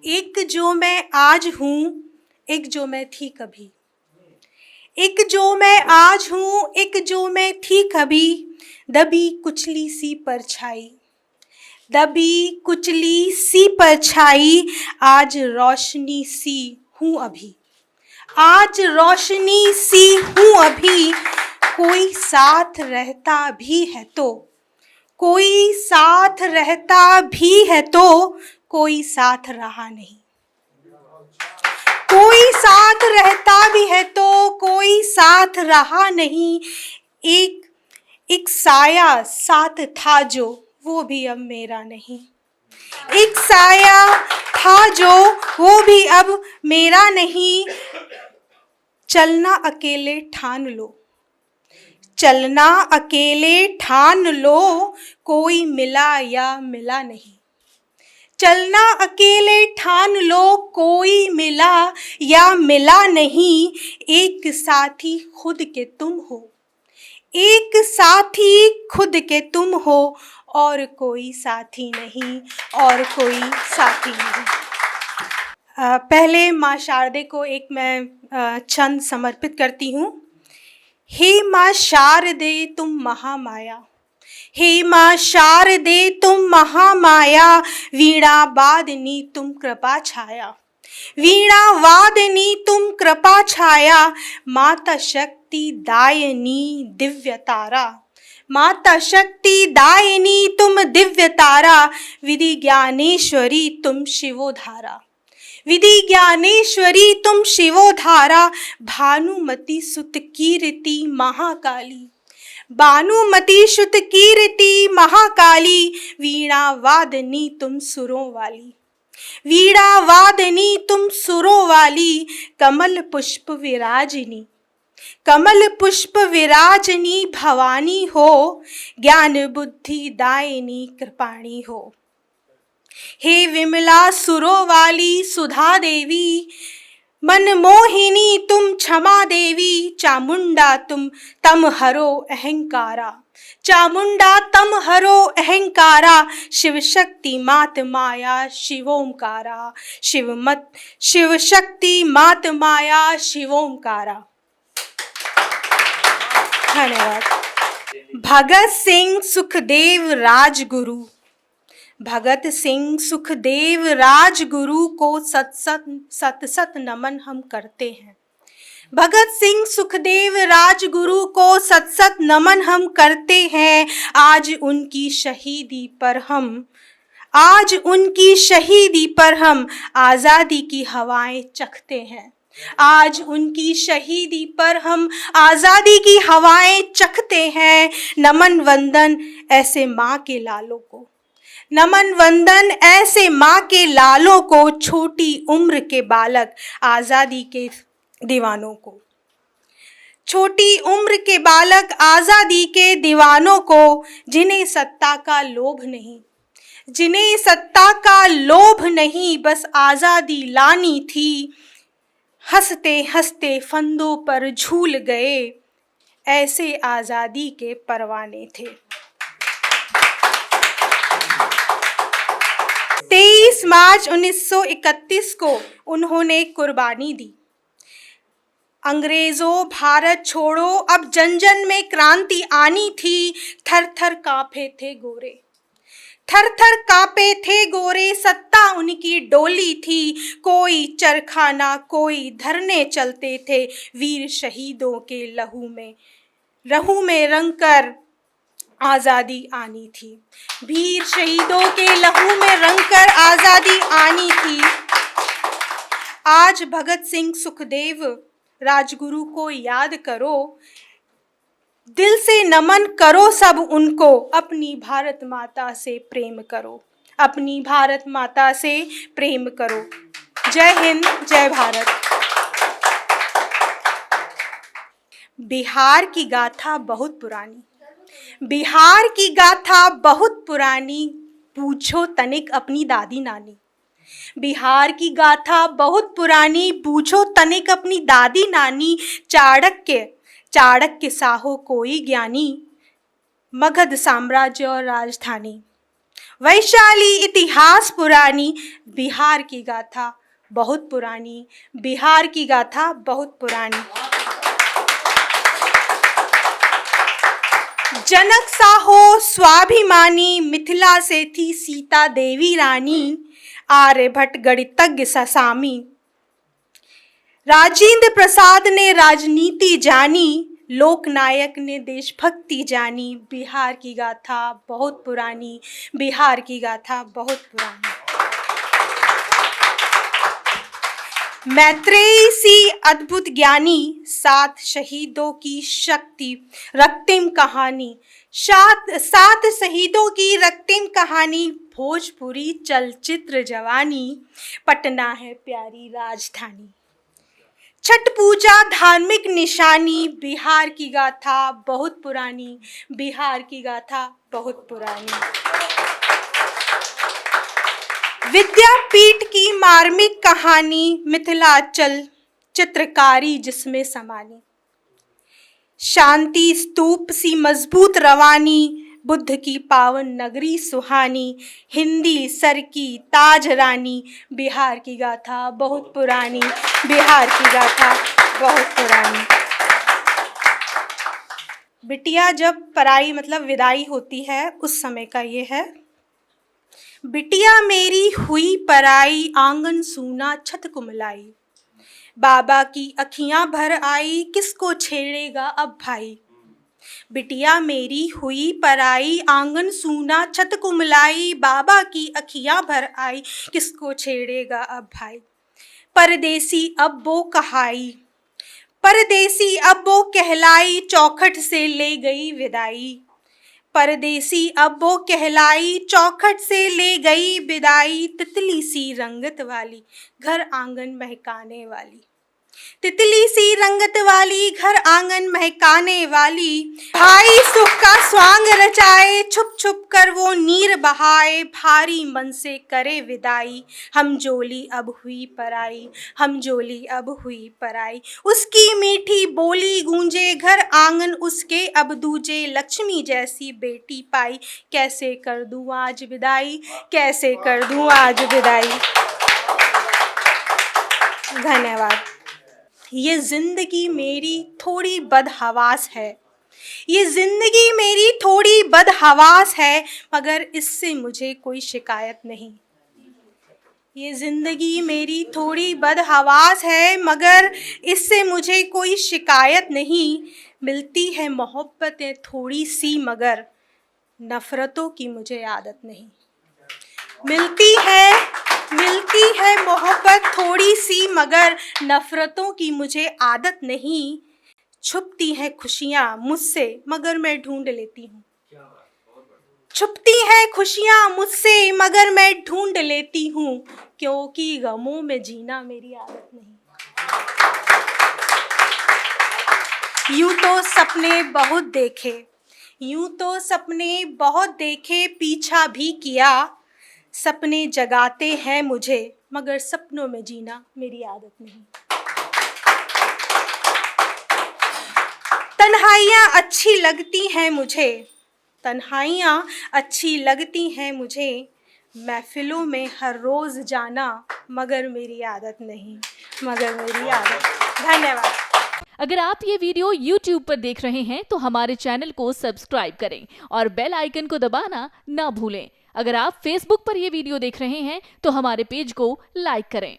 एक जो मैं आज हूँ, एक जो मैं थी कभी। एक जो मैं आज हूँ, एक जो मैं थी कभी। दबी कुचली सी परछाई, दबी कुचली सी परछाई, आज रोशनी सी हूँ अभी। आज रोशनी सी हूँ अभी। कोई साथ रहता भी है तो, कोई साथ रहता भी है तो, कोई साथ रहा नहीं। कोई साथ रहता भी है तो कोई साथ रहा नहीं। एक एक साया साथ था जो, वो भी अब मेरा नहीं। एक साया था जो, वो भी अब मेरा नहीं। चलना अकेले ठान लो, चलना अकेले ठान लो, कोई मिला या मिला नहीं। चलना अकेले ठान लो, कोई मिला या मिला नहीं। एक साथी खुद के तुम हो, एक साथी खुद के तुम हो, और कोई साथी नहीं, और कोई साथी नहीं। पहले माँ शारदे को एक मैं छंद समर्पित करती हूँ। हे माँ शारदे तुम महामाया, हे माँ शारदे तुम महामाया। वीणा वादनी तुम कृपा छाया, वीणा वादनी तुम कृपा छाया। माता शक्ति दायनी दिव्य तारा, माता शक्ति दायनी तुम दिव्य तारा। विधि ज्ञानेश्वरी तुम शिवोधारा, विधि ज्ञानेश्वरी तुम शिवोधारा। भानुमति सुत कीर्ति महाकाली, भानुमति सुत कीर्ति महाकाली। वीणा वादनी तुम सुरों वाली, वीणा वादनी तुम सुरों वाली। कमल पुष्प विराजिनी, कमल पुष्प विराजिनी भवानी हो। ज्ञान बुद्धि दायिनी कृपाणी हो। हे विमला सुरों वाली सुधा देवी, मनमोहिनी तुम क्षमा देवी। चामुंडा तुम तम हरो अहंकारा, चामुंडा तम हरो अहंकारा। शिव शक्ति मात माया शिवोंकारा, शिव शक्ति मात माया शिवोंकारा। धन्यवाद। भगत सिंह सुखदेव राजगुरु, भगत सिंह सुखदेव राजगुरु को सत सत नमन हम करते हैं। भगत सिंह सुखदेव राजगुरु को सत सत नमन हम करते हैं। आज उनकी शहीदी पर हम, आज उनकी शहीदी पर हम आज़ादी की हवाएं चखते हैं। आज उनकी शहीदी पर हम आज़ादी की हवाएं चखते हैं। नमन वंदन ऐसे माँ के लालों को, नमन वंदन ऐसे माँ के लालों को। छोटी उम्र के बालक आज़ादी के दीवानों को, छोटी उम्र के बालक आज़ादी के दीवानों को। जिन्हें सत्ता का लोभ नहीं, जिन्हें सत्ता का लोभ नहीं, बस आज़ादी लानी थी। हंसते हंसते फंदों पर झूल गए, ऐसे आज़ादी के परवाने थे। 23 मार्च 1931 को उन्होंने कुर्बानी दी। अंग्रेजों भारत छोड़ो अब जन जन में क्रांति आनी थी। थर थर कांपे थे गोरे, थर थर कांपे थे गोरे। सत्ता उनकी डोली थी, कोई चरखा ना कोई धरने चलते थे। वीर शहीदों के लहू में रंग कर आज़ादी आनी थी। वीर शहीदों के लहू में रंग कर आज़ादी आनी थी। आज भगत सिंह सुखदेव राजगुरु को याद करो, दिल से नमन करो सब उनको। अपनी भारत माता से प्रेम करो, अपनी भारत माता से प्रेम करो। जय हिंद, जय भारत। बिहार की गाथा बहुत पुरानी, बिहार की गाथा बहुत पुरानी। पूछो तनिक अपनी दादी नानी, बिहार की गाथा बहुत पुरानी। पूछो तनिक अपनी दादी नानी। चाणक्य साहो कोई ज्ञानी, मगध साम्राज्य और राजधानी। वैशाली इतिहास पुरानी, बिहार की गाथा बहुत पुरानी, बिहार की गाथा बहुत पुरानी। जनक साहो स्वाभिमानी, मिथिला से थी सीता देवी रानी, आर्यभट्ट गणितज्ञ ससामी, राजेंद्र प्रसाद ने राजनीति जानी, लोकनायक ने देशभक्ति जानी, बिहार की गाथा बहुत पुरानी, बिहार की गाथा बहुत पुरानी। मैत्रेयी सी अद्भुत ज्ञानी, 7 शहीदों की शक्ति रक्तिम कहानी, 7 शहीदों की रक्तिम कहानी, भोजपुरी चलचित्र जवानी, पटना है प्यारी राजधानी। छठ पूजा धार्मिक निशानी, बिहार की गाथा बहुत पुरानी, बिहार की गाथा बहुत पुरानी। विद्यापीठ की मार्मिक कहानी, मिथिलांचल चित्रकारी जिसमें समानी, शांति स्तूप सी मजबूत रवानी, बुद्ध की पावन नगरी सुहानी, हिंदी सर की ताज रानी, बिहार की गाथा बहुत पुरानी, बिहार की गाथा बहुत पुरानी। बिटिया जब पराई मतलब विदाई होती है उस समय का ये है। बिटिया मेरी हुई पराई, आंगन सूना छत कुमलाई, बाबा की अखियां भर आई, किसको छेड़ेगा अब भाई। बिटिया मेरी हुई पराई, आंगन सूना छत कुमलाई, बाबा की अखियां भर आई, किसको छेड़ेगा अब भाई। परदेसी अब वो कहाई, परदेसी अब वो कहलाई, चौखट से ले गई विदाई, परदेसी अब वो कहलाई, चौखट से ले गई विदाई, तितली सी रंगत वाली, घर आंगन महकाने वाली, तितली सी रंगत वाली, घर आंगन महकाने वाली, भाई सुख का स्वांग रचाए, छुप छुप कर वो नीर बहाए, भारी मन से करे विदाई, हम जोली अब हुई पराई, हम जोली अब हुई पराई, उसकी मीठी बोली गूंजे घर आंगन उसके अब दूजे, लक्ष्मी जैसी बेटी पाई, कैसे कर दूं आज विदाई, कैसे कर दूं आज विदाई। धन्यवाद। ये जिंदगी मेरी थोड़ी बदहवास है, ये जिंदगी मेरी थोड़ी बदहवास है, मगर इससे मुझे कोई शिकायत नहीं। ये जिंदगी मेरी थोड़ी बदहवास है, मगर इससे मुझे कोई शिकायत नहीं। मिलती है मोहब्बतें थोड़ी सी, मगर नफ़रतों की मुझे आदत नहीं। मिलती है मोहब्बत थोड़ी सी, मगर नफ़रतों की मुझे आदत नहीं। छुपती हैं खुशियाँ मुझसे, मगर मैं ढूंढ लेती हूँ। छुपती हैं खुशियाँ मुझसे, मगर मैं ढूंढ लेती हूँ, क्योंकि गमों में जीना मेरी आदत नहीं। यूं तो सपने बहुत देखे, यूं तो सपने बहुत देखे, पीछा भी किया, सपने जगाते हैं मुझे, मगर सपनों में जीना मेरी आदत नहीं। तन्हाइयाँ अच्छी लगती हैं मुझे, तन्हाइयाँ अच्छी लगती हैं मुझे, महफिलों में हर रोज़ जाना, मगर मेरी आदत नहीं, मगर मेरी आदत। धन्यवाद। अगर आप ये वीडियो YouTube पर देख रहे हैं तो हमारे चैनल को सब्सक्राइब करें और बेल आइकन को दबाना ना भूलें। अगर आप Facebook पर ये वीडियो देख रहे हैं तो हमारे पेज को लाइक करें।